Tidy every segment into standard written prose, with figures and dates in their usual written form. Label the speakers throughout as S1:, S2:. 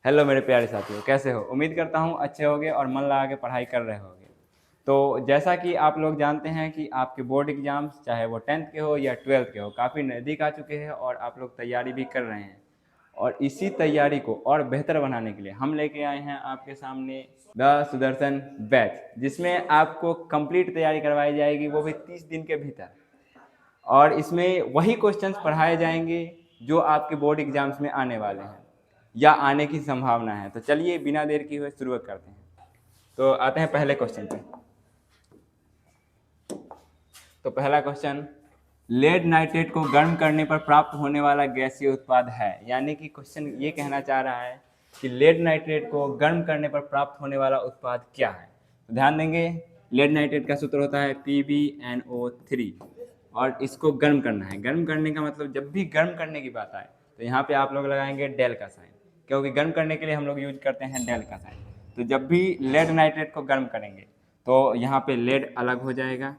S1: Hello मेरे प्यारे साथियों, कैसे हो? उम्मीद करता हूँ अच्छे होगे और मन लगा के पढ़ाई कर रहे होगे। तो जैसा कि आप लोग जानते हैं कि आपके बोर्ड एग्ज़ाम्स चाहे वो 10th के हो या 12th के हो काफ़ी नज़दीक आ चुके हैं और आप लोग तैयारी भी कर रहे हैं। और इसी तैयारी को और बेहतर बनाने के लिए हम लेके आए हैं आपके सामने द सुदर्शन बैच, जिसमें आपको कंप्लीट तैयारी करवाई जाएगी, वो भी 30 दिन के भीतर। और इसमें वही क्वेश्चंस पढ़ाए जाएंगे जो आपके बोर्ड एग्जाम्स में आने वाले हैं या आने की संभावना है। तो चलिए बिना देर किए हुए शुरुआत करते हैं। तो आते हैं पहले क्वेश्चन पे। तो पहला क्वेश्चन, लेड नाइट्रेट को गर्म करने पर प्राप्त होने वाला गैसीय उत्पाद है। यानी कि क्वेश्चन ये कहना चाह रहा है कि लेड नाइट्रेट को गर्म करने पर प्राप्त होने वाला उत्पाद क्या है। तो ध्यान देंगे, लेड नाइट्रेट का सूत्र होता है PbNO3 और इसको गर्म करना है। गर्म करने का मतलब जब भी गर्म करने की बात आए तो यहाँ पे आप लोग लगाएंगे डेल का साइन, क्योंकि गर्म करने के लिए हम लोग यूज करते हैं डेल का साइन। तो जब भी लेड नाइट्रेट को गर्म करेंगे तो यहाँ पे लेड अलग हो जाएगा,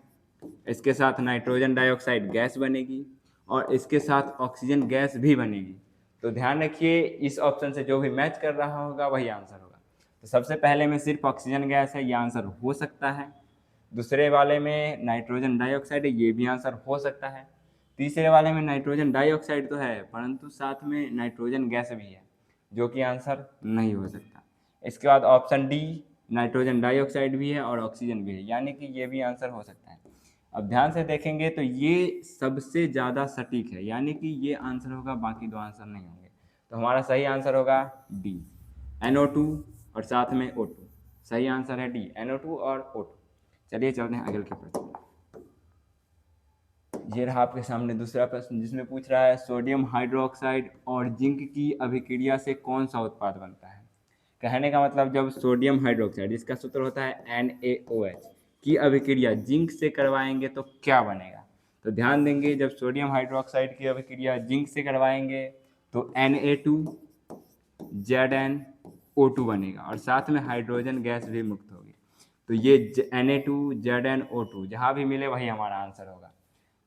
S1: इसके साथ नाइट्रोजन डाइऑक्साइड गैस बनेगी और इसके साथ ऑक्सीजन गैस भी बनेगी। तो ध्यान रखिए, इस ऑप्शन से जो भी मैच कर रहा होगा वही आंसर होगा। तो सबसे पहले में सिर्फ ऑक्सीजन गैस है, ये आंसर हो सकता है। दूसरे वाले में नाइट्रोजन डाइऑक्साइड है, ये भी आंसर हो सकता है। तीसरे वाले में नाइट्रोजन डाइऑक्साइड तो है परंतु साथ में नाइट्रोजन गैस भी है, जो कि आंसर नहीं हो सकता। इसके बाद ऑप्शन डी, नाइट्रोजन डाइऑक्साइड भी है और ऑक्सीजन भी है, यानी कि ये भी आंसर हो सकता है। अब ध्यान से देखेंगे तो ये सबसे ज़्यादा सटीक है, यानी कि ये आंसर होगा, बाकी दो आंसर नहीं होंगे। तो हमारा सही आंसर होगा डी, NO2 और साथ में O2। सही आंसर है डी, NO2 और O2। चलिए चलते हैं अगले के प्रश्न। ये रहा आपके सामने दूसरा प्रश्न, जिसमें पूछ रहा है सोडियम हाइड्रोक्साइड और जिंक की अभिक्रिया से कौन सा उत्पाद बनता है। कहने का मतलब, जब सोडियम हाइड्रोक्साइड, इसका सूत्र होता है NaOH, की अभिक्रिया जिंक से करवाएंगे तो क्या बनेगा। तो ध्यान देंगे, जब सोडियम हाइड्रोक्साइड की अभिक्रिया जिंक से करवाएंगे तो Na2ZnO2 बनेगा और साथ में हाइड्रोजन गैस भी मुक्त होगी। तो ये Na2ZnO2 जहाँ भी मिले वही हमारा आंसर होगा।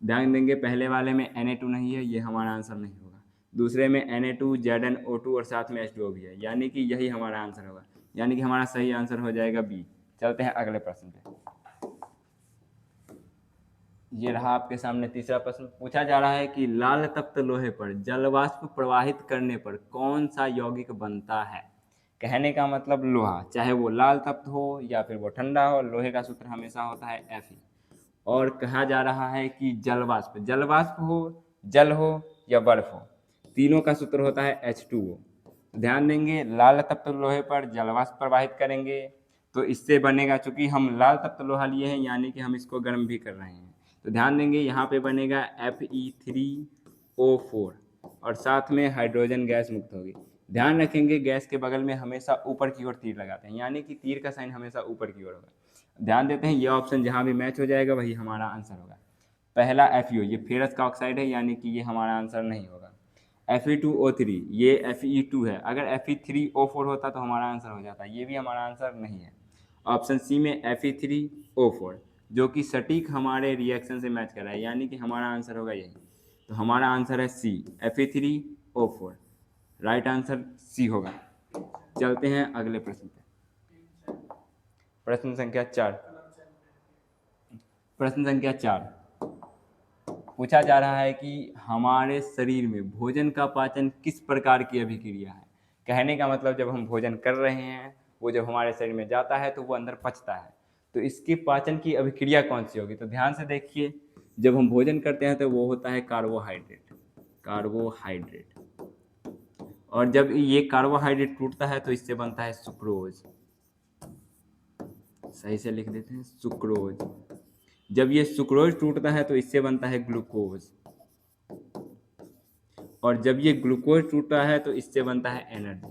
S1: ध्यान देंगे, पहले वाले में Na2 नहीं है, ये हमारा आंसर नहीं होगा। दूसरे में Na2ZnO2 और साथ में H2O भी है, यानी कि यही हमारा आंसर होगा, यानी कि हमारा सही आंसर हो जाएगा बी। चलते हैं अगले प्रश्न पे। ये रहा आपके सामने तीसरा प्रश्न, पूछा जा रहा है कि लाल तप्त लोहे पर जलवाष्प प्रवाहित करने पर कौन सा यौगिक बनता है। कहने का मतलब, लोहा चाहे वो लाल तप्त हो या फिर वो ठंडा हो, लोहे का सूत्र हमेशा होता है Fe। और कहा जा रहा है कि जलवाष्प, जलवाष्प हो, जल हो या बर्फ हो, तीनों का सूत्र होता है H2O। ध्यान देंगे, लाल तप्त लोहे पर जलवाष्प प्रवाहित करेंगे तो इससे बनेगा, चूंकि हम लाल तप्त लोहा लिए हैं यानी कि हम इसको गर्म भी कर रहे हैं। तो ध्यान देंगे, यहाँ पे बनेगा Fe3O4 और साथ में हाइड्रोजन गैस मुक्त होगी। ध्यान रखेंगे, गैस के बगल में हमेशा ऊपर की ओर तीर लगाते हैं, यानी कि तीर का साइन हमेशा ऊपर की ओर होगा। ध्यान देते हैं, ये ऑप्शन जहाँ भी मैच हो जाएगा वही हमारा आंसर होगा। पहला FeO, ये फेरस का ऑक्साइड है, यानी कि ये हमारा आंसर नहीं होगा। Fe2O3, ये Fe2 है, अगर Fe3O4 होता तो हमारा आंसर हो जाता, ये भी हमारा आंसर नहीं है। ऑप्शन सी में Fe3O4, जो कि सटीक हमारे रिएक्शन से मैच कर रहा है, यानी कि हमारा आंसर होगा यही। तो हमारा आंसर है सी, Fe3O4। राइट आंसर सी होगा। चलते हैं अगले प्रश्न पे। प्रश्न संख्या 4। प्रश्न संख्या 4 पूछा जा रहा है कि हमारे शरीर में भोजन का पाचन किस प्रकार की अभिक्रिया है। कहने का मतलब, जब हम भोजन कर रहे हैं वो जब हमारे शरीर में जाता है तो वो अंदर पचता है, तो इसकी पाचन की अभिक्रिया कौन सी होगी। तो ध्यान से देखिए, जब हम भोजन करते हैं तो वो होता है कार्बोहाइड्रेट, कार्बोहाइड्रेट। और जब ये कार्बोहाइड्रेट टूटता है तो इससे बनता है सुक्रोज। सही से लिख देते हैं, सुक्रोज। जब ये सुक्रोज टूटता है तो इससे बनता है ग्लूकोज, और जब ये ग्लूकोज टूटता है तो इससे बनता है एनर्जी।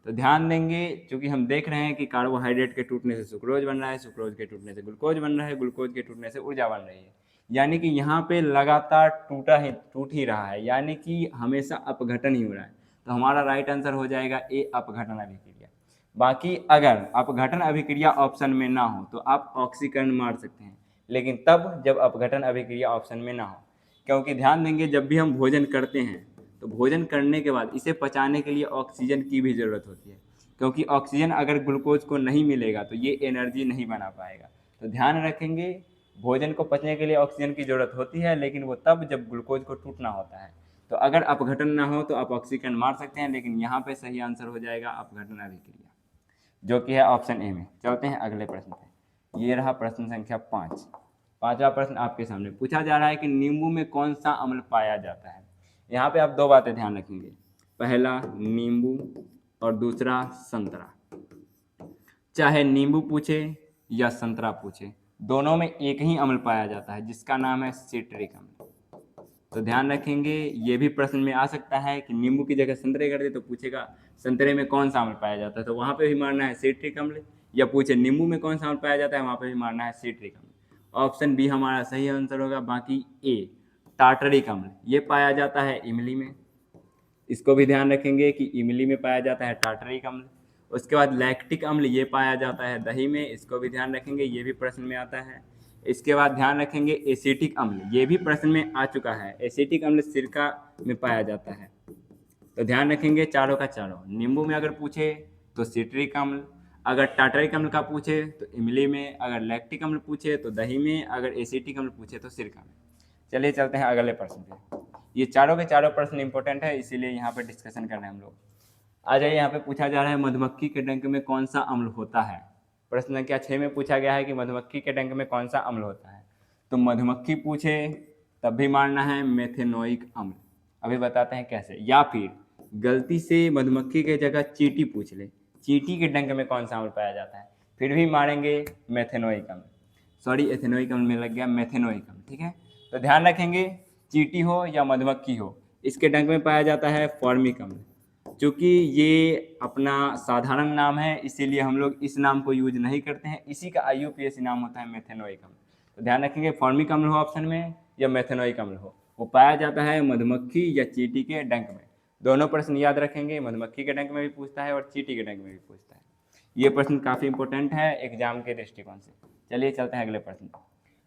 S1: तो ध्यान देंगे, क्योंकि हम देख रहे हैं कि कार्बोहाइड्रेट के टूटने से सुक्रोज बन रहा है, सुक्रोज के टूटने से ग्लूकोज बन रहा है, ग्लूकोज के टूटने से ऊर्जा बन रही है, यानी कि यहाँ पे लगातार टूट ही रहा है, यानी कि हमेशा अपघटन ही हो रहा है। तो हमारा राइट आंसर हो जाएगा ए, अपघटन अभिक्रिया। बाकी अगर अपघटन अभिक्रिया ऑप्शन में ना हो तो आप ऑक्सीकरण मार सकते हैं, लेकिन तब जब अपघटन अभिक्रिया ऑप्शन में ना हो। क्योंकि ध्यान देंगे, जब भी हम भोजन करते हैं तो भोजन करने के बाद इसे पचाने के लिए ऑक्सीजन की भी ज़रूरत होती है, क्योंकि ऑक्सीजन अगर ग्लूकोज को नहीं मिलेगा तो ये एनर्जी नहीं बना पाएगा। तो ध्यान रखेंगे, भोजन को पचने के लिए ऑक्सीजन की ज़रूरत होती है, लेकिन वो तब जब ग्लूकोज को टूटना होता है। तो अगर अपघटन ना हो तो आप ऑक्सीजन मार सकते हैं, लेकिन यहाँ पे सही आंसर हो जाएगा अपघटन अभिक्रिया, जो कि है ऑप्शन ए में। चलते हैं अगले प्रश्न पे। ये रहा प्रश्न संख्या 5। पांचवा प्रश्न आपके सामने पूछा जा रहा है कि नींबू में कौन सा अम्ल पाया जाता है। यहाँ पे आप दो बातें ध्यान रखेंगे, पहला नींबू और दूसरा संतरा। चाहे नींबू पूछे या संतरा पूछे, दोनों में एक ही अम्ल पाया जाता है जिसका नाम है सिट्रिक अम्ल। तो ध्यान रखेंगे, ये भी प्रश्न में आ सकता है कि नींबू की जगह संतरे कर दे तो पूछेगा संतरे में कौन सा अम्ल पाया जाता है, तो वहाँ पे भी मारना है सिट्रिक अम्ल। या पूछे नींबू में कौन सा अम्ल पाया जाता है, वहाँ पे भी मारना है सिट्रिक अम्ल। ऑप्शन बी हमारा सही आंसर होगा। बाकी ए टार्टरिक अम्ल ये पाया जाता है इमली में, इसको भी ध्यान रखेंगे कि इमली में पाया जाता है टार्टरिक अम्ल। उसके बाद लैक्टिक अम्ल ये पाया जाता है दही में, इसको भी ध्यान रखेंगे, ये भी प्रश्न में आता है। इसके बाद ध्यान रखेंगे एसिटिक अम्ल, ये भी प्रश्न में आ चुका है। एसिटिक अम्ल सिरका में पाया जाता है। तो ध्यान रखेंगे चारों का चारों, नींबू में अगर पूछे तो सिट्रिक अम्ल, अगर टार्टरिक अम्ल का पूछे तो इमली में, अगर लैक्टिक अम्ल पूछे तो दही में, अगर एसिटिक अम्ल पूछे तो सिरका में। चलिए चलते हैं अगले प्रश्न पे। ये चारों के चारों प्रश्न इंपॉर्टेंट है, इसीलिए यहाँ पे डिस्कशन कर रहे हैं हम लोग। आ जाइए, यहाँ पे पूछा जा रहा है मधुमक्खी के डंक में कौन सा अम्ल होता है। प्रश्न संख्या 6 में पूछा गया है कि मधुमक्खी के डंक में कौन सा अम्ल होता है। तो मधुमक्खी पूछे तब भी मारना है मेथेनोइक अम्ल। अभी बताते हैं कैसे। या फिर गलती से मधुमक्खी के जगह चींटी पूछ ले, चींटी के डंक में कौन सा अम्ल पाया जाता है, फिर भी मारेंगे मेथेनोइक अम्ल। सॉरी, एथेनोइक अम्ल में लग गया, मेथेनोइक अम्ल, ठीक है। तो ध्यान रखेंगे, चींटी हो या मधुमक्खी हो, इसके डंक में पाया जाता है फॉर्मिक अम्ल। चूँकि ये अपना साधारण नाम है, इसीलिए हम लोग इस नाम को यूज नहीं करते हैं, इसी का IUPAC नाम होता है मेथेनोइक अम्ल। तो ध्यान रखेंगे, फॉर्मिक अम्ल हो ऑप्शन में या मेथेनोइक अम्ल हो, वो पाया जाता है मधुमक्खी या चींटी के डंक में। दोनों प्रश्न याद रखेंगे, मधुमक्खी के डंक में भी पूछता है और चींटी के डंक में भी पूछता है। ये प्रश्न काफ़ी इंपॉर्टेंट है एग्जाम के दृष्टिकोण से। चलिए चलते हैं अगले प्रश्न।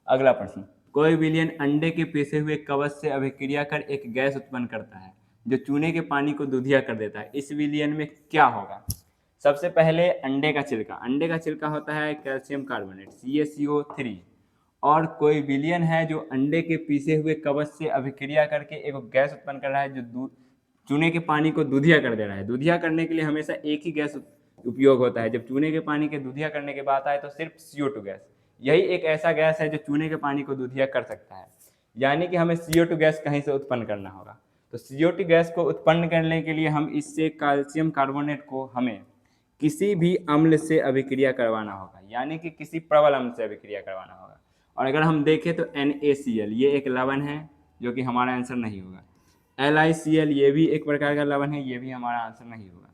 S1: अगला प्रश्न, कोई विलियन अंडे के पिसे हुए कवच से अभिक्रिया कर एक गैस उत्पन्न करता है जो चूने के पानी को दूधिया कर देता है। इस विलियन में क्या होगा। सबसे पहले अंडे का छिलका, अंडे का छिलका होता है कैल्शियम कार्बोनेट CaCO3, और कोई विलियन है जो अंडे के पीसे हुए कवच से अभिक्रिया करके एक गैस उत्पन्न कर रहा है जो चूने के पानी को दूधिया कर दे रहा है। दूधिया करने के लिए हमेशा एक ही गैस उपयोग होता है, जब चूने के पानी के दूधिया करने के बात आए तो सिर्फ CO2 गैस। यही एक ऐसा गैस है जो चूने के पानी को दूधिया कर सकता है, यानी कि हमें CO2 गैस कहीं से उत्पन्न करना होगा। तो CO2 गैस को उत्पन्न करने के लिए हम इससे कैल्शियम कार्बोनेट को हमें किसी भी अम्ल से अभिक्रिया करवाना होगा, यानी कि किसी प्रबल अम्ल से अभिक्रिया करवाना होगा। और अगर हम देखें तो NaCl ये एक लवण है, जो कि हमारा आंसर नहीं होगा। LiCl ये भी एक प्रकार का लवण है, ये भी हमारा आंसर नहीं होगा।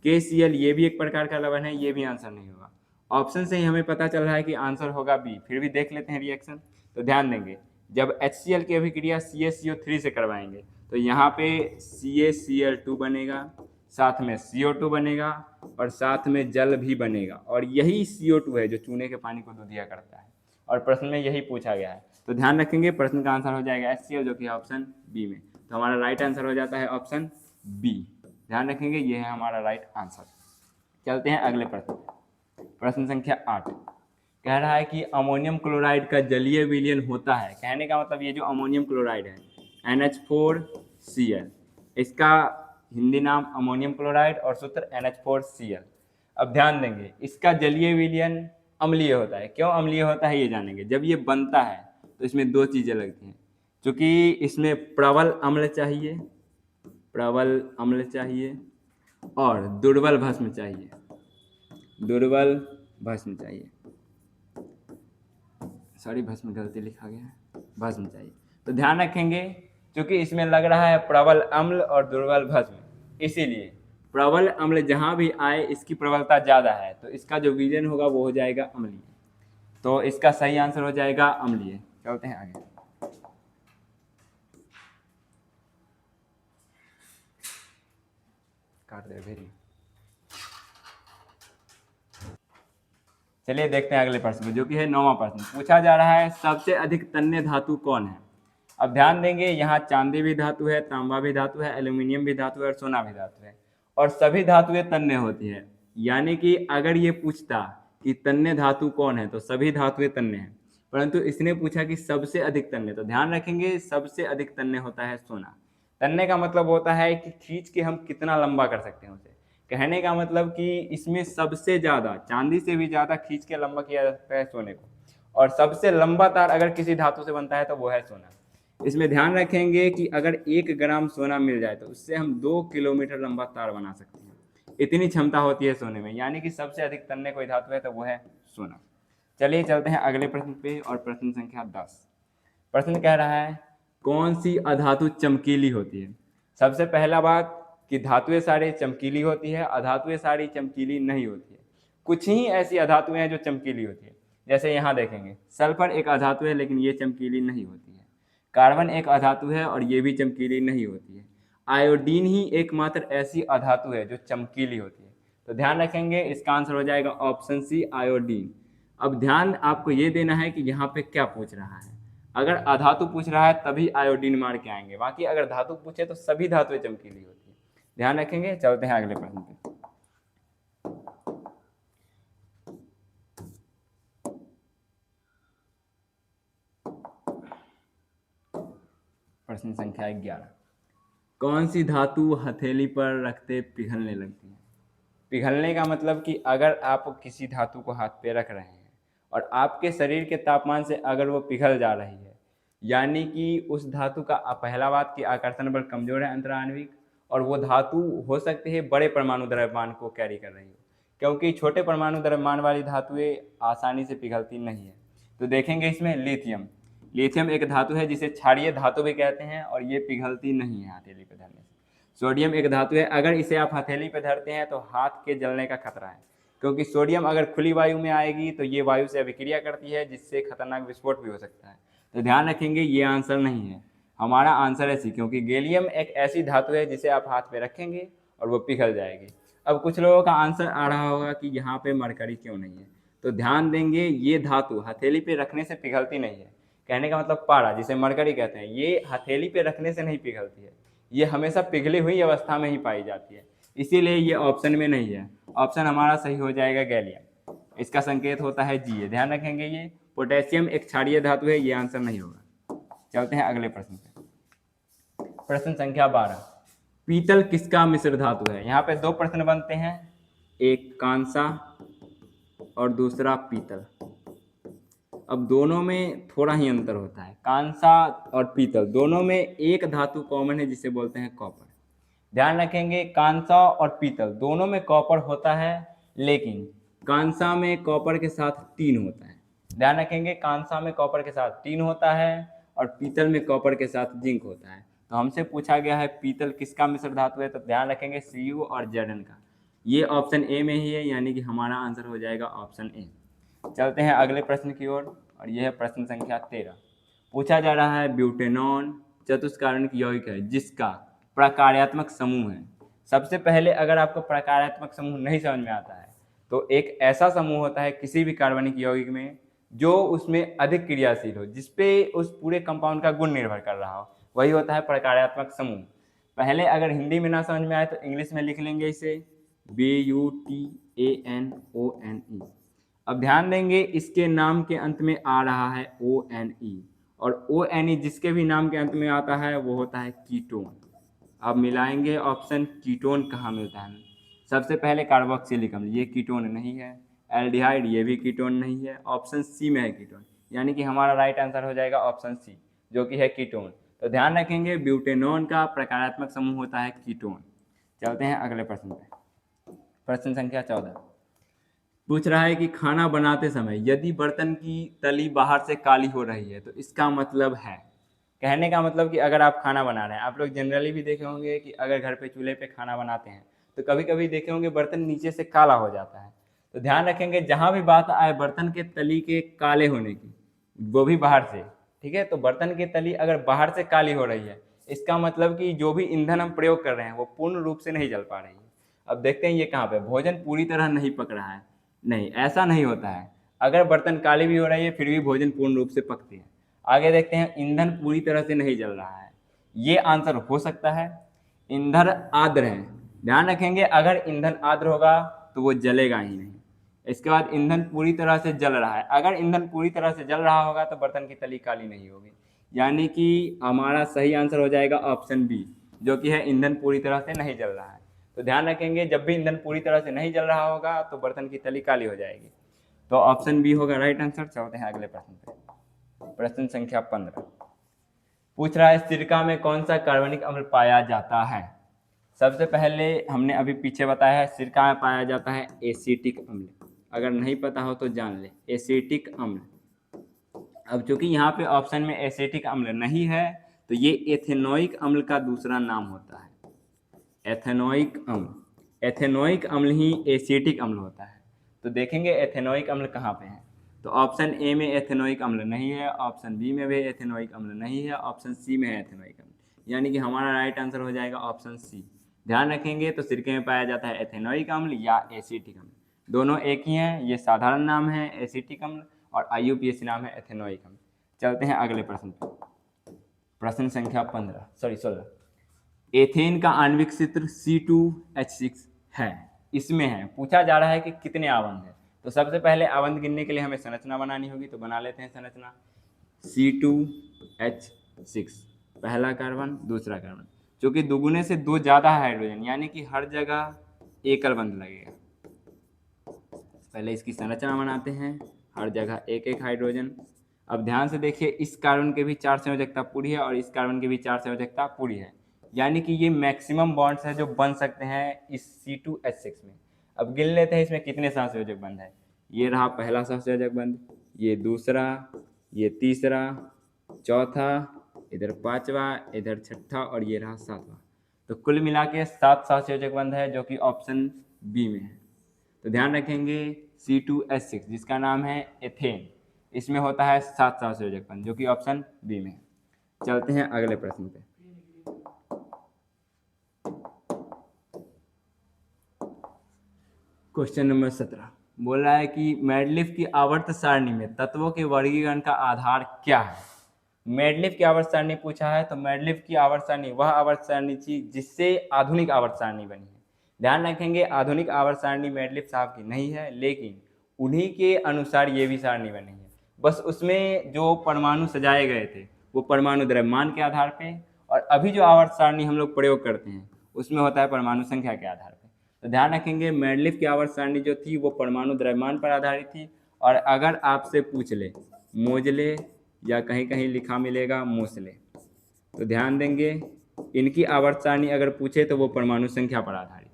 S1: KCl ये भी एक प्रकार का लवण है, ये भी आंसर नहीं होगा। ऑप्शन से ही हमें पता चल रहा है कि आंसर होगा बी, फिर भी देख लेते हैं रिएक्शन। तो ध्यान देंगे, जब HCl की अभिक्रिया CaCO3 से करवाएंगे तो यहाँ पे CaCl2 बनेगा, साथ में CO2 बनेगा और साथ में जल भी बनेगा, और यही CO2 है जो चूने के पानी को दूधिया करता है, और प्रश्न में यही पूछा गया है। तो ध्यान रखेंगे, प्रश्न का आंसर हो जाएगा HCl, जो कि है ऑप्शन बी में। तो हमारा राइट आंसर हो जाता है ऑप्शन बी। ध्यान रखेंगे, ये है हमारा राइट आंसर। चलते हैं अगले प्रश्न। प्रश्न संख्या 8 कह रहा है कि अमोनियम क्लोराइड का जलीय विलयन होता है। कहने का मतलब ये जो अमोनियम क्लोराइड है NH4Cl, इसका हिंदी नाम अमोनियम क्लोराइड और सूत्र NH4Cl। अब ध्यान देंगे, इसका जलीय विलयन अम्लीय होता है। क्यों अम्लीय होता है ये जानेंगे। जब ये बनता है तो इसमें दो चीज़ें लगती हैं, क्योंकि इसमें प्रबल अम्ल चाहिए, प्रबल अम्ल चाहिए और दुर्बल भस्म चाहिए, दुर्बल भस्म चाहिए। सॉरी, भस्म गलती लिखा गया है, भस्म चाहिए। तो ध्यान रखेंगे, क्योंकि इसमें लग रहा है प्रबल अम्ल और दुर्बल भस्म, इसीलिए प्रबल अम्ल जहाँ भी आए इसकी प्रबलता ज़्यादा है, तो इसका जो विलयन होगा वो हो जाएगा अम्लीय। तो इसका सही आंसर हो जाएगा अम्लीय। चलते हैं आगे। काट दे भेरी। चलिए देखते हैं अगले प्रश्न को, जो कि है 9वां प्रश्न। पूछा जा रहा है सबसे अधिक तन्य धातु कौन है। अब ध्यान देंगे, यहाँ चांदी भी धातु है, तांबा भी धातु है, एल्यूमिनियम भी धातु है और सोना भी धातु है, और सभी धातुएं तन्य होती है। यानी कि अगर ये पूछता कि तन्य धातु कौन है तो सभी धातुएं तन्य हैं, परंतु इसने पूछा कि सबसे अधिक तन्य, तो ध्यान रखेंगे सबसे अधिक तन्य होता है सोना। तन्य का मतलब होता है कि खींच के हम कितना लंबा कर सकते हैं उसे। कहने का मतलब कि इसमें सबसे ज़्यादा, चांदी से भी ज़्यादा खींच के लंबा किया जा सकता है सोने को, और सबसे लंबा तार अगर किसी धातु से बनता है तो वो है सोना। इसमें ध्यान रखेंगे कि अगर 1 ग्राम सोना मिल जाए तो उससे हम 2 किलोमीटर लंबा तार बना सकते हैं, इतनी क्षमता होती है सोने में। यानी कि सबसे अधिक तन्य कोई धातु है तो वो है सोना। चलिए चलते हैं अगले प्रश्न पे, और प्रश्न संख्या 10। प्रश्न कह रहा है कौन सी अधातु चमकीली होती है। सबसे पहला बात कि धातुएं सारी चमकीली होती है, अधातुएं सारी चमकीली नहीं होती है। कुछ ही ऐसी अधातुएं हैं जो चमकीली होती है, जैसे यहाँ देखेंगे सल्फर एक अधातु है लेकिन ये चमकीली नहीं होती है। कार्बन एक अधातु है और ये भी चमकीली नहीं होती है। आयोडीन ही एकमात्र ऐसी अधातु है जो चमकीली होती है। तो ध्यान रखेंगे इसका आंसर हो जाएगा ऑप्शन सी, आयोडीन। अब ध्यान आपको ये देना है कि यहाँ पे क्या पूछ रहा है। अगर अधातु पूछ रहा है तभी आयोडीन मार के आएंगे, बाकी अगर धातु पूछे तो सभी धातुएं चमकीली होती है। ध्यान रखेंगे। चलते हैं अगले प्रश्न पे। प्रश्न संख्या 11। कौन सी धातु हथेली पर रखते पिघलने लगती है। पिघलने का मतलब कि अगर आप किसी धातु को हाथ पे रख रहे हैं और आपके शरीर के तापमान से अगर वो पिघल जा रही है, यानी कि उस धातु का पहला बात कि आकर्षण बल कमजोर है अंतराण्विक, और वो धातु हो सकती है बड़े परमाणु द्रव्यमान को कैरी कर रही हो, क्योंकि छोटे परमाणु द्रव्यमान वाली धातुएं आसानी से पिघलती नहीं है। तो देखेंगे इसमें लिथियम। लिथियम एक धातु है जिसे क्षारीय धातु भी कहते हैं, और ये पिघलती नहीं है हथेली पर धरने से। सोडियम एक धातु है, अगर इसे आप हथेली पर धरते हैं तो हाथ के जलने का खतरा है, क्योंकि सोडियम अगर खुली वायु में आएगी तो ये वायु से अभिक्रिया करती है जिससे खतरनाक विस्फोट भी हो सकता है। तो ध्यान रखेंगे ये आंसर नहीं है, हमारा आंसर है सी, क्योंकि गैलियम एक ऐसी धातु है जिसे आप हाथ पे रखेंगे और वो पिघल जाएगी। अब कुछ लोगों का आंसर आ रहा होगा कि यहाँ पे मरकरी क्यों नहीं है, तो ध्यान देंगे ये धातु हथेली पे रखने से पिघलती नहीं है। कहने का मतलब पारा, जिसे मरकरी कहते हैं, ये हथेली पे रखने से नहीं पिघलती है, ये हमेशा पिघली हुई अवस्था में ही पाई जाती है, इसीलिए ये ऑप्शन में नहीं है। ऑप्शन हमारा सही हो जाएगा गैलियम, इसका संकेत होता है जी। ध्यान रखेंगे ये पोटेशियम एक क्षारीय धातु है, ये आंसर नहीं होगा। चलते हैं अगले प्रश्न पे। प्रश्न संख्या 12। पीतल किसका मिश्र धातु है। यहाँ पे दो प्रश्न बनते हैं, एक कांसा और दूसरा पीतल। अब दोनों में थोड़ा ही अंतर होता है, कांसा और पीतल दोनों में एक धातु कॉमन है जिसे बोलते हैं कॉपर। ध्यान रखेंगे कांसा और पीतल दोनों में कॉपर होता है, लेकिन कांसा में कॉपर के साथ टीन होता है। ध्यान रखेंगे कांसा में कॉपर के साथ टीन होता है और पीतल में कॉपर के साथ जिंक होता है। तो हमसे पूछा गया है पीतल किसका मिश्र धातु है, तो ध्यान रखेंगे Cu और Zn का। ये ऑप्शन ए में ही है, यानी कि हमारा आंसर हो जाएगा ऑप्शन ए। चलते हैं अगले प्रश्न की ओर, और यह है प्रश्न संख्या 13। पूछा जा रहा है ब्यूटेनॉन चतुष्कार्बनिक यौगिक है जिसका प्रकार्यात्मक समूह है। सबसे पहले अगर आपको प्रकार्यात्मक समूह नहीं समझ में आता है तो एक ऐसा समूह होता है किसी भी कार्बनिक यौगिक में जो उसमें अधिक क्रियाशील हो, जिसपे उस पूरे कंपाउंड का गुण निर्भर कर रहा हो, वही होता है प्रकार्यात्मक समूह। पहले अगर हिंदी में ना समझ में आए तो इंग्लिश में लिख लेंगे इसे BUTANONE। अब ध्यान देंगे इसके नाम के अंत में आ रहा है ONE, और ONE जिसके भी नाम के अंत में आता है वो होता है कीटोन। अब मिलाएंगे ऑप्शन, कीटोन कहाँ मिलता है। सबसे पहले कार्बोक्सिलिक अम्ल, ये कीटोन नहीं है। एल्डिहाइड, ये भी कीटोन नहीं है। ऑप्शन सी में है कीटोन, यानी कि हमारा राइट आंसर हो जाएगा ऑप्शन सी, जो कि है कीटोन। तो ध्यान रखेंगे ब्यूटेनॉन का प्रकारात्मक समूह होता है कीटोन। चलते हैं अगले प्रश्न पे। प्रश्न संख्या 14 पूछ रहा है कि खाना बनाते समय यदि बर्तन की तली बाहर से काली हो रही है तो इसका मतलब है। कहने का मतलब कि अगर आप खाना बना रहे हैं, आप लोग जनरली भी देखे होंगे कि अगर घर पे चूल्हे पे खाना बनाते हैं तो कभी कभी देखे होंगे बर्तन नीचे से काला हो जाता है। तो ध्यान रखेंगे जहाँ भी बात आए बर्तन के तली के काले होने की, वो भी बाहर से, ठीक है, तो बर्तन की तली अगर बाहर से काली हो रही है इसका मतलब कि जो भी ईंधन हम प्रयोग कर रहे हैं वो पूर्ण रूप से नहीं जल पा रही है। अब देखते हैं ये कहाँ पे, भोजन पूरी तरह नहीं पक रहा है। नहीं, ऐसा नहीं होता है। अगर बर्तन काली भी हो रही है फिर भी भोजन पूर्ण रूप से पकती है। आगे देखते हैं, ईंधन पूरी तरह से नहीं जल रहा है, ये आंसर हो सकता है। ईंधन आर्द्र है। ध्यान रखेंगे अगर ईंधन आर्द्र होगा तो वो जलेगा ही नहीं। इसके बाद ईंधन पूरी तरह से जल रहा है, अगर ईंधन पूरी तरह से जल रहा होगा तो बर्तन की तली काली नहीं होगी, यानी कि हमारा सही आंसर हो जाएगा ऑप्शन बी, जो कि है ईंधन पूरी तरह से नहीं जल रहा है। तो ध्यान रखेंगे, जब भी ईंधन पूरी तरह से नहीं जल रहा होगा तो बर्तन की तली काली हो जाएगी। तो ऑप्शन बी होगा राइट आंसर। चलते हैं अगले प्रश्न पे। प्रश्न संख्या 15 पूछ रहा है सिरका में कौन सा कार्बनिक अम्ल पाया जाता है। सबसे पहले हमने अभी पीछे बताया है सिरका में पाया जाता है एसिटिक अम्ल, अगर नहीं पता हो तो जान ले, एसिटिक अम्ल। अब चूंकि यहाँ पे ऑप्शन में एसिटिक अम्ल नहीं है तो ये एथेनोइक अम्ल का दूसरा नाम होता है, एथेनोइक अम्ल। एथेनोइक अम्ल ही एसिटिक अम्ल होता है। तो देखेंगे एथेनोइक अम्ल कहाँ पे है, तो ऑप्शन ए में एथेनोइक अम्ल नहीं है, ऑप्शन बी में भी एथेनोइक अम्ल नहीं है, ऑप्शन सी में है एथेनोइक अम्ल, यानी कि हमारा राइट आंसर हो जाएगा ऑप्शन सी। ध्यान रखेंगे, तो सिरके में पाया जाता है एथेनोइक अम्ल या एसिटिक अम्ल, दोनों एक ही हैं। ये साधारण नाम है एसिटिक अम्ल और IUPAC नाम है एथेनोइक अम्ल। चलते हैं अगले प्रश्न पर। प्रश्न संख्या 16 एथेन का आणविक सूत्र C2H6 है, इसमें है पूछा जा रहा है कि कितने आवंत हैं। तो सबसे पहले आवंत गिनने के लिए हमें संरचना बनानी होगी, तो बना लेते हैं संरचना। C2H6 पहला कार्बन दूसरा कार्बन, क्योंकि दुगुने से दो ज़्यादा है हाइड्रोजन, यानी कि हर जगह एकल बंध लगेगा। पहले इसकी संरचना बनाते हैं, हर जगह एक एक हाइड्रोजन। अब ध्यान से देखिए, इस कार्बन के भी 4 संयोजकता पूरी है और इस कार्बन की भी 4 संयोजकता पूरी है, यानी कि ये मैक्सिमम बॉन्ड्स है जो बन सकते हैं इस C2H6 में। अब गिन लेते हैं इसमें कितने सहसंयोजक बंध है। ये रहा पहला सहसंयोजक बंध, ये दूसरा, ये तीसरा, चौथा, इधर पांचवा, इधर छठा और ये रहा सातवां। तो कुल मिला के 7 सहसंयोजक बंध है, जो कि ऑप्शन बी में है। तो ध्यान रखेंगे C2H6 जिसका नाम है एथेन, इसमें होता है 7 सहसंयोजक बंध, जो कि ऑप्शन बी में है। चलते हैं अगले प्रश्न पे। क्वेश्चन नंबर 17 बोल रहा है कि मेडलिफ की आवर्त सारणी में तत्वों के वर्गीकरण का आधार क्या है। मेडलिफ की आवर्त सारणी पूछा है, तो मेडलिफ की आवर्त सारणी वह आवर्त सारणी थी जिससे आधुनिक आवर्त सारणी बनी है। ध्यान रखेंगे, आधुनिक आवर्त सारणी मेडलिफ साहब की नहीं है, लेकिन उन्हीं के अनुसार ये भी सारणी बनी है। बस उसमें जो परमाणु सजाए गए थे वो परमाणु द्रव्यमान के आधार पे, और अभी जो आवर्त सारणी हम लोग प्रयोग करते हैं उसमें होता है परमाणु संख्या के आधार पे। तो ध्यान रखेंगे, मेडलिफ की आवर्त सारणी जो थी वो परमाणु द्रव्यमान पर आधारित थी। और अगर आपसे पूछ ले मोजले, या कहीं कहीं लिखा मिलेगा मोसले, तो ध्यान देंगे इनकी आवर्त सारणी अगर पूछे तो वो परमाणु संख्या पर आधारित है,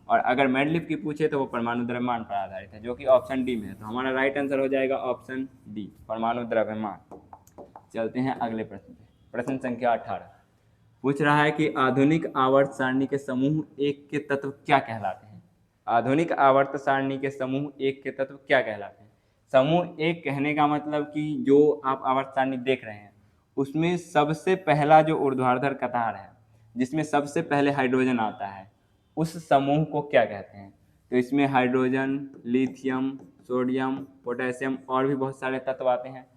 S1: और अगर मेडलिफ की पूछे तो वो परमाणु द्रव्यमान पर आधारित है, जो कि ऑप्शन डी में है। तो हमारा राइट आंसर हो जाएगा ऑप्शन डी, परमाणु द्रव्यमान। चलते हैं अगले प्रश्न पे। प्रश्न संख्या 18 पूछ रहा है कि आधुनिक आवर्त सारणी के समूह एक के तत्व क्या कहलाते हैं। आधुनिक आवर्त सारणी के समूह एक के तत्व क्या कहलाते हैं। समूह एक कहने का मतलब कि जो आप आवर्त सारणी देख रहे हैं उसमें सबसे पहला जो ऊर्ध्वाधर कतार है, जिसमें सबसे पहले हाइड्रोजन आता है, उस समूह को क्या कहते हैं। तो इसमें हाइड्रोजन, लिथियम, सोडियम, पोटेशियम और भी बहुत सारे तत्व आते हैं।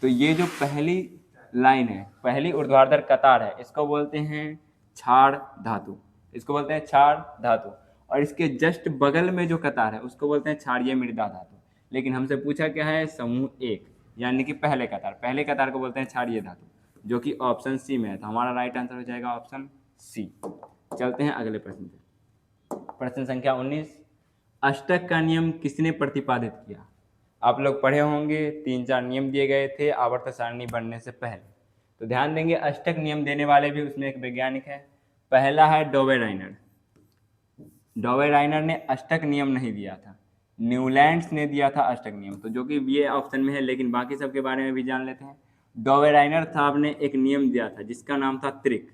S1: तो ये जो पहली लाइन है, पहली ऊर्ध्वाधर कतार है, इसको बोलते हैं क्षार धातु, इसको बोलते हैं क्षार धातु। और इसके जस्ट बगल में जो कतार है उसको बोलते हैं क्षारीय मृदा धातु। लेकिन हमसे पूछा क्या है, समूह एक, यानी कि पहले कतार को बोलते हैं क्षारीय धातु, जो कि ऑप्शन सी में है। तो हमारा राइट आंसर हो जाएगा ऑप्शन सी। चलते हैं अगले प्रश्न पे। प्रश्न संख्या 19 अष्टक का नियम किसने प्रतिपादित किया। आप लोग पढ़े होंगे, 3-4 नियम दिए गए थे आवर्त सारणी बनने से पहले। तो ध्यान देंगे, अष्टक नियम देने वाले भी उसमें एक वैज्ञानिक है। पहला है डोवे राइनर। डोवे राइनर ने अष्टक नियम नहीं दिया था, न्यूलैंड्स ने दिया था अष्टक नियम, तो जो कि ये ऑप्शन में है, लेकिन बाकी सब के बारे में भी जान लेते हैं। डोवे राइनर साहब ने एक नियम दिया था जिसका नाम था त्रिक।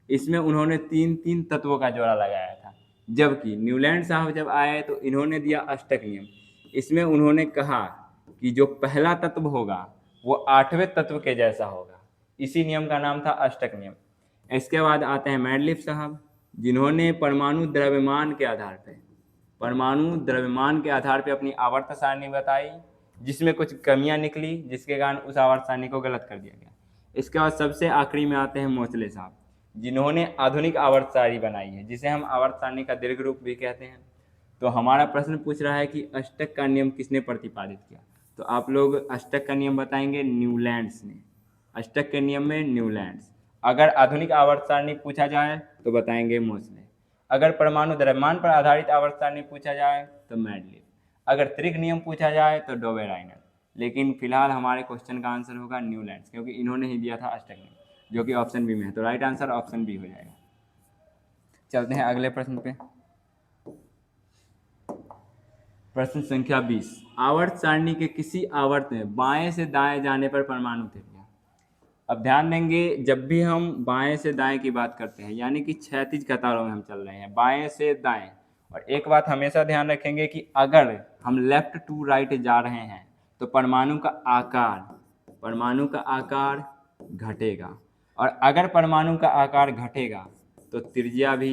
S1: इसमें उन्होंने 3-3 तत्वों का जोड़ा लगाया था, जबकि न्यूलैंड साहब जब आए तो इन्होंने दिया अष्टक नियम। इसमें उन्होंने कहा कि जो पहला तत्व होगा वो 8वें तत्व के जैसा होगा, इसी नियम का नाम था अष्टक नियम। इसके बाद आते हैं मेडलिफ साहब, जिन्होंने परमाणु द्रव्यमान के आधार पे अपनी आवर्त सारणी बताई, जिसमें कुछ कमियां निकली, जिसके कारण उस आवर्त सारणी को गलत कर दिया गया। इसके बाद सबसे आखिरी में आते हैं मोसले साहब, जिन्होंने आधुनिक आवर्त सारणी बनाई है, जिसे हम आवर्त सारणी का दीर्घ रूप भी कहते हैं। तो हमारा प्रश्न पूछ रहा है कि अष्टक का नियम किसने प्रतिपादित किया। तो आप लोग अष्टक का नियम बताएंगे न्यूलैंड्स ने। अष्टक के नियम में न्यूलैंड्स। अगर आधुनिक आवर्त सारणी पूछा जाए तो बताएंगे मोसले। अगर परमाणु द्रव्यमान पर आधारित आवर्त सारणी पूछा जाए तो मैडलिव। अगर त्रिक नियम पूछा जाए तो डोबेराइनर। लेकिन फिलहाल हमारे क्वेश्चन का आंसर होगा न्यूलैंड्स, क्योंकि इन्होंने ही दिया था अष्टक नियम, जो कि ऑप्शन बी में है। तो राइट आंसर ऑप्शन बी हो जाएगा। चलते हैं अगले प्रश्न पे। प्रश्न संख्या 20। आवर्त सारणी के किसी आवर्त में बाएं से दाएं जाने पर परमाणु त्रिज्या। अब ध्यान देंगे, जब भी हम बाएं से दाएं की बात करते हैं यानी कि क्षैतिज कतारों में हम चल रहे हैं बाएं से दाएं। और एक बात हमेशा ध्यान रखेंगे कि अगर हम लेफ्ट टू राइट जा रहे हैं तो परमाणु का आकार घटेगा। और अगर परमाणु का आकार घटेगा तो त्रिज्या भी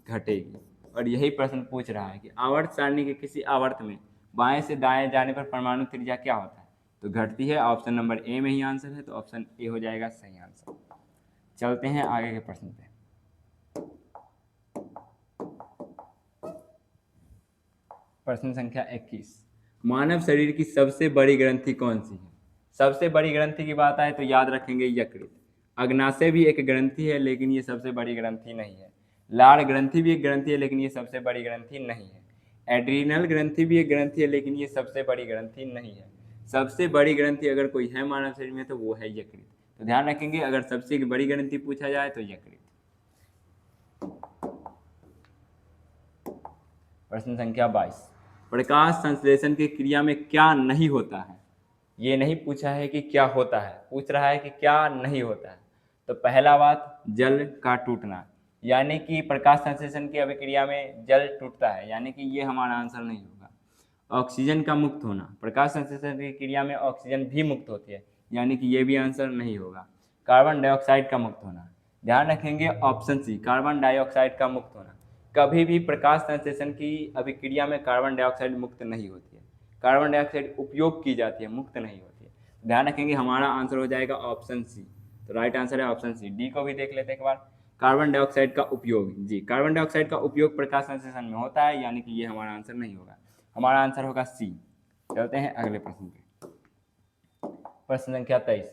S1: घटेगी। और यही प्रश्न पूछ रहा है कि आवर्त सारणी के किसी आवर्त में बाएं से दाएं जाने पर परमाणु त्रिज्या क्या होता है। तो घटती है। ऑप्शन नंबर ए में ही आंसर है, तो ऑप्शन ए हो जाएगा सही आंसर। चलते हैं आगे के प्रश्न पे। प्रश्न संख्या 21। मानव शरीर की सबसे बड़ी ग्रंथि कौन सी है। सबसे बड़ी ग्रंथि की बात आए तो याद रखेंगे यकृत। अग्नाशय भी एक ग्रंथि है लेकिन ये सबसे बड़ी ग्रंथि नहीं है। लार ग्रंथि भी एक ग्रंथि है लेकिन ये सबसे बड़ी ग्रंथि नहीं है। एड्रीनल ग्रंथि भी एक ग्रंथि है लेकिन ये सबसे बड़ी ग्रंथि नहीं है। सबसे बड़ी ग्रंथि अगर कोई है मानव शरीर में तो वो है यकृत। तो ध्यान रखेंगे, अगर सबसे बड़ी ग्रंथि पूछा जाए तो यकृत। प्रश्न संख्या 22। प्रकाश संश्लेषण की क्रिया में क्या नहीं होता है। ये नहीं पूछा है कि क्या होता है, पूछ रहा है कि क्या नहीं होता है। तो पहला बात, जल का टूटना, यानी कि प्रकाश संश्लेषण की अभिक्रिया में जल टूटता है, यानी कि ये हमारा आंसर नहीं होगा। ऑक्सीजन का मुक्त होना, प्रकाश संश्लेषण की क्रिया में ऑक्सीजन भी मुक्त होती है, यानी कि ये भी आंसर नहीं होगा। कार्बन डाइऑक्साइड का मुक्त होना, ध्यान रखेंगे ऑप्शन सी, कार्बन डाइऑक्साइड का मुक्त होना। कभी भी प्रकाश संश्लेषण की अभिक्रिया में कार्बन डाइऑक्साइड मुक्त नहीं होती है। कार्बन डाइऑक्साइड उपयोग की जाती है, मुक्त नहीं होती है। ध्यान रखेंगे हमारा आंसर हो जाएगा ऑप्शन सी। तो राइट आंसर है ऑप्शन सी। डी को भी देख लेते हैं एक बार। कार्बन डाइऑक्साइड का उपयोग, जी कार्बन डाइऑक्साइड का उपयोग प्रकाश संश्लेषण में होता है, यानी कि ये हमारा आंसर नहीं होगा। हमारा आंसर होगा सी। चलते हैं अगले प्रश्न पे। प्रश्न संख्या 23।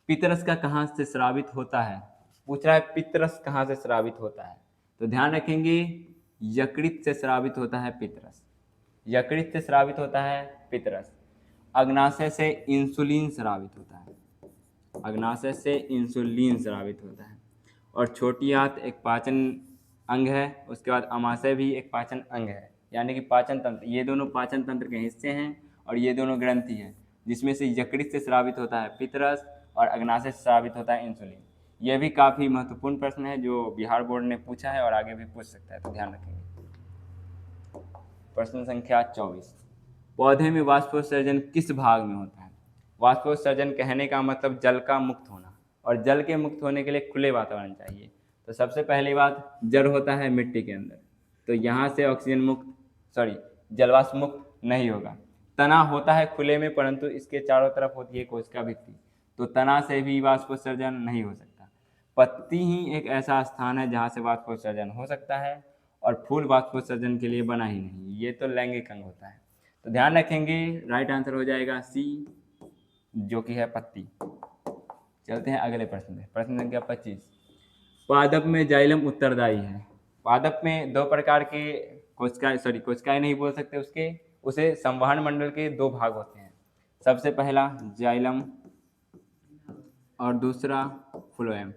S1: पितरस का कहाँ से स्रावित होता है। पूछ रहा है पितरस कहाँ से स्रावित होता है। तो ध्यान रखेंगे यकृत से स्रावित होता है पितरस। यकृत से स्रावित होता है पितरस। अग्नाशय से इंसुलिन स्रावित होता है। अग्नाशय से इंसुलिन स्रावित होता है। और छोटी आंत एक पाचन अंग है, उसके बाद अमाशय भी एक पाचन अंग है, यानी कि पाचन तंत्र। ये दोनों पाचन तंत्र के हिस्से हैं और ये दोनों ग्रंथि हैं, जिसमें से यकृत से स्रावित होता है पितरस और अग्नाशय से स्रावित होता है इंसुलिन। यह भी काफ़ी महत्वपूर्ण प्रश्न है जो बिहार बोर्ड ने पूछा है और आगे भी पूछ सकता है, तो ध्यान रखेंगे। प्रश्न संख्या 24। पौधे में वाष्पोत्सर्जन किस भाग में होता है। वाष्पोत्सर्जन कहने का मतलब जल का मुक्त होना, और जल के मुक्त होने के लिए खुले वातावरण चाहिए। तो सबसे पहली बात, जड़ होता है मिट्टी के अंदर, तो यहाँ से ऑक्सीजन मुक्त जलवाष्प मुक्त नहीं होगा। तना होता है खुले में, परंतु इसके चारों तरफ होती है कोशिका भित्ति, तो तना से भी वाष्पोत्सर्जन नहीं हो सकता। पत्ती ही एक ऐसा स्थान है जहाँ से वाष्पोत्सर्जन हो सकता है, और फूल वाष्पोत्सर्जन के लिए बना ही नहीं, ये तो लैंगिक अंग होता है। तो ध्यान रखेंगे राइट आंसर हो जाएगा सी, जो कि है पत्ती। चलते हैं अगले प्रश्न पे। प्रश्न संख्या 25। पादप में जाइलम उत्तरदायी है। पादप में दो प्रकार के कोशिकाएं नहीं बोल सकते, उसे संवहन मंडल के दो भाग होते हैं। सबसे पहला जाइलम और दूसरा फ्लोएम।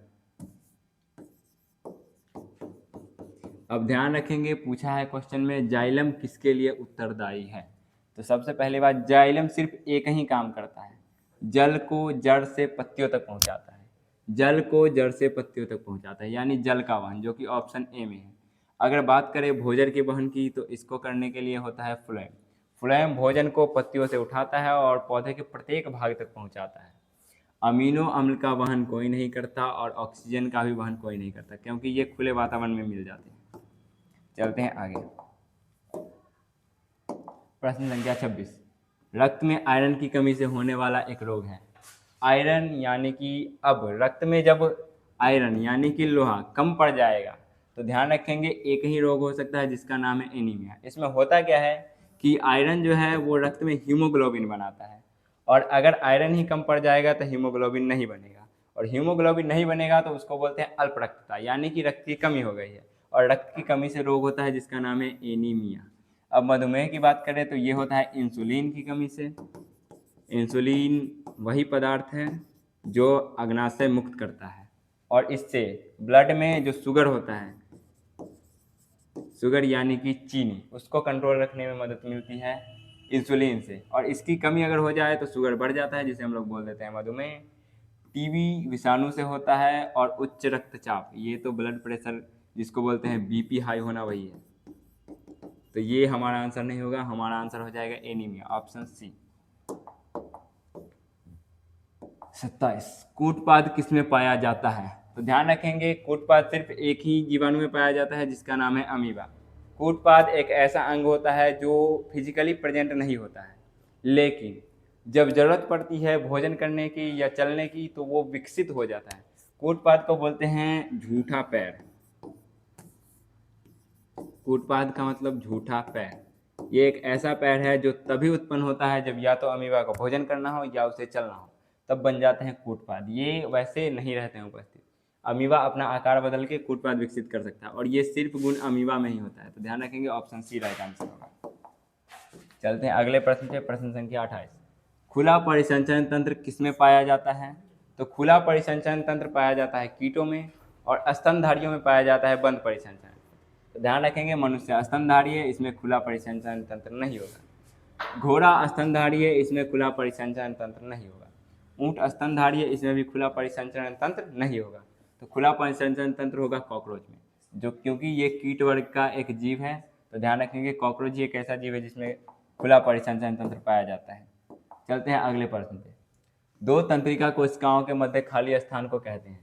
S1: अब ध्यान रखेंगे पूछा है क्वेश्चन में जाइलम किसके लिए उत्तरदायी है। तो सबसे पहली बात, जाइलम सिर्फ एक ही काम करता है, जल को जड़ से पत्तियों तक पहुंचाता है। जल को जड़ से पत्तियों तक पहुंचाता है, यानी जल का वहन, जो कि ऑप्शन ए में है। अगर बात करें भोजन के वहन की, तो इसको करने के लिए होता है फ्लोएम। फ्लोएम भोजन को पत्तियों से उठाता है और पौधे के प्रत्येक भाग तक पहुंचाता है। अमीनो अम्ल का वहन कोई नहीं करता और ऑक्सीजन का भी वहन कोई नहीं करता, क्योंकि ये खुले वातावरण में मिल जाते हैं। चलते हैं आगे। प्रश्न संख्या 26। रक्त में आयरन की कमी से होने वाला एक रोग है। आयरन यानी कि अब रक्त में जब आयरन यानी कि लोहा कम पड़ जाएगा तो ध्यान रखेंगे एक ही रोग हो सकता है जिसका नाम है एनीमिया। इसमें होता क्या है कि आयरन जो है वो रक्त में हीमोग्लोबिन बनाता है, और अगर आयरन ही कम पड़ जाएगा तो हीमोग्लोबिन नहीं बनेगा, और हीमोग्लोबिन नहीं बनेगा तो उसको बोलते हैं अल्प रक्तता, यानी कि रक्त की कमी हो गई है, और रक्त की कमी से रोग होता है जिसका नाम है एनीमिया। अब मधुमेह की बात करें तो ये होता है इंसुलिन की कमी से। इंसुलिन वही पदार्थ है जो अग्नाशय मुक्त करता है, और इससे ब्लड में जो शुगर होता है, शुगर यानी कि चीनी, उसको कंट्रोल रखने में मदद मिलती है इंसुलिन से। और इसकी कमी अगर हो जाए तो शुगर बढ़ जाता है, जिसे हम लोग बोल देते हैं मधुमेह। टीबी विषाणु से होता है, और उच्च रक्तचाप, ये तो ब्लड प्रेशर जिसको बोलते हैं बीपी हाई होना, वही है। तो ये हमारा आंसर नहीं होगा, हमारा आंसर हो जाएगा एनीमिया, ऑप्शन सी। 27, कूटपाद किसमें पाया जाता है? तो ध्यान रखेंगे कूटपाद सिर्फ एक ही जीवाणु में पाया जाता है जिसका नाम है अमीबा। कूटपाद एक ऐसा अंग होता है जो फिजिकली प्रेजेंट नहीं होता है, लेकिन जब जरूरत पड़ती है भोजन करने की या चलने की तो वो विकसित हो जाता है। कूटपाद को बोलते हैं झूठा पैर। कूटपाद का मतलब झूठा पैर। ये एक ऐसा पैर है जो तभी उत्पन्न होता है जब या तो अमीबा को भोजन करना हो या उसे चलना हो, तब बन जाते हैं कूटपाद। ये वैसे नहीं रहते हैं उपस्थित। अमीबा अपना आकार बदल के कूटपाद विकसित कर सकता है, और ये सिर्फ गुण अमीबा में ही होता है। तो ध्यान रखेंगे ऑप्शन सी राइट आंसर होगा। चलते हैं अगले प्रश्न पे, प्रश्न संख्या 28। खुला परिसंचरण तंत्र किसमें पाया जाता है? तो खुला परिसंचरण तंत्र पाया जाता है कीटों में, और स्तनधारियों में पाया जाता है बंद परिसंचरण। तो ध्यान रखेंगे मनुष्य स्तनधारी है, इसमें खुला परिसंचरण तंत्र नहीं होगा। घोड़ा स्तनधारी है, इसमें खुला परिसंचरण तंत्र नहीं होगा। ऊँट स्तनधारी है, इसमें भी खुला परिसंचरण तंत्र नहीं होगा। तो खुला परिसंचरण तंत्र होगा कॉकरोच में, जो क्योंकि ये कीट वर्ग का एक जीव है। तो ध्यान रखेंगे कॉकरोच एक ऐसा जीव है जिसमें खुला परिसंचरण तंत्र पाया जाता है। चलते हैं अगले प्रश्न पे। दो तंत्रिका कोशिकाओं के मध्य खाली स्थान को कहते हैं।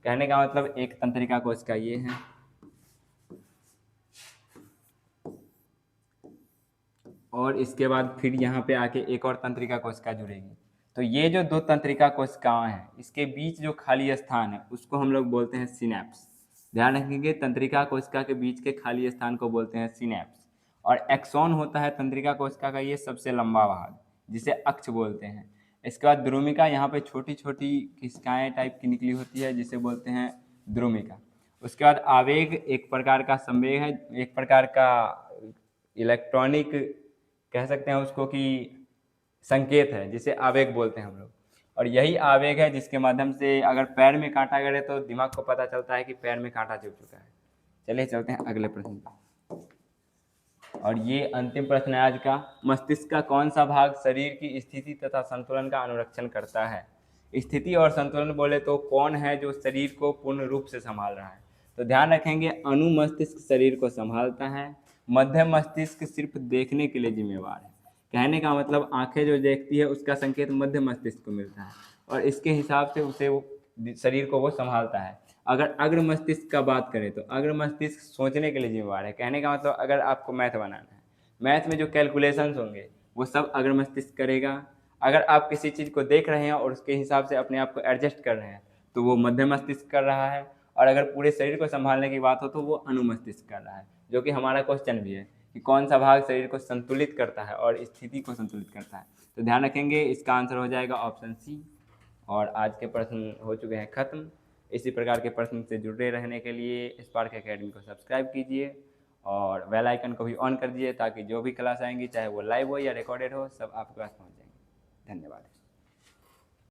S1: कहने का मतलब एक तंत्रिका कोशिका ये है, और इसके बाद फिर यहाँ पे आके एक और तंत्रिका कोशिका जुड़ेगी। तो ये जो दो तंत्रिका कोशिकाएं हैं, इसके बीच जो खाली स्थान है उसको हम लोग बोलते हैं सिनेप्स। ध्यान रखेंगे तंत्रिका कोशिका के बीच के खाली स्थान को बोलते हैं सिनेप्स। और एक्सॉन होता है तंत्रिका कोशिका का ये सबसे लंबा भाग, जिसे अक्ष बोलते हैं। इसके बाद द्रुमिका, यहाँ पे छोटी छोटी किस्काएँ टाइप की निकली होती है जिसे बोलते हैं द्रुमिका। उसके बाद आवेग एक प्रकार का संवेग है, एक प्रकार का इलेक्ट्रॉनिक कह सकते हैं उसको कि संकेत है, जिसे आवेग बोलते हैं हम लोग। और यही आवेग है जिसके माध्यम से अगर पैर में कांटा गड़े तो दिमाग को पता चलता है कि पैर में कांटा चुभ चुका है। चलिए चलते हैं अगले प्रश्न पर, और ये अंतिम प्रश्न है आज का। मस्तिष्क का कौन सा भाग शरीर की स्थिति तथा संतुलन का अनुरक्षण करता है? स्थिति और संतुलन बोले तो कौन है जो शरीर को पूर्ण रूप से संभाल रहा है? तो ध्यान रखेंगे अनुमस्तिष्क शरीर को संभालता है, मध्य मस्तिष्क सिर्फ देखने के लिए जिम्मेवार है। कहने का मतलब आंखें जो देखती है उसका संकेत मध्य मस्तिष्क को मिलता है, और इसके हिसाब से उसे वो शरीर को वो संभालता है। अगर अग्र मस्तिष्क का बात करें तो अग्र मस्तिष्क सोचने के लिए जिम्मेवार है। कहने का मतलब अगर आपको मैथ बनाना है, मैथ में जो कैलकुलेशंस होंगे वो सब अग्र मस्तिष्क करेगा। अगर आप किसी चीज़ को देख रहे हैं और उसके हिसाब से अपने आप को एडजस्ट कर रहे हैं तो वो मध्य मस्तिष्क कर रहा है। और अगर पूरे शरीर को संभालने की बात हो तो वो अनुमस्तिष्क कर रहा है, जो कि हमारा क्वेश्चन भी है कि कौन सा भाग शरीर को संतुलित करता है और स्थिति को संतुलित करता है। तो ध्यान रखेंगे इसका आंसर हो जाएगा ऑप्शन सी। और आज के प्रश्न हो चुके हैं ख़त्म। इसी प्रकार के प्रश्न से जुड़े रहने के लिए स्पार्क एकेडमी को सब्सक्राइब कीजिए और बेल आइकन को भी ऑन कर दीजिए, ताकि जो भी क्लास आएंगी चाहे वो लाइव हो या रिकॉर्डेड हो सब आपके पास पहुंच जाएंगे। धन्यवाद।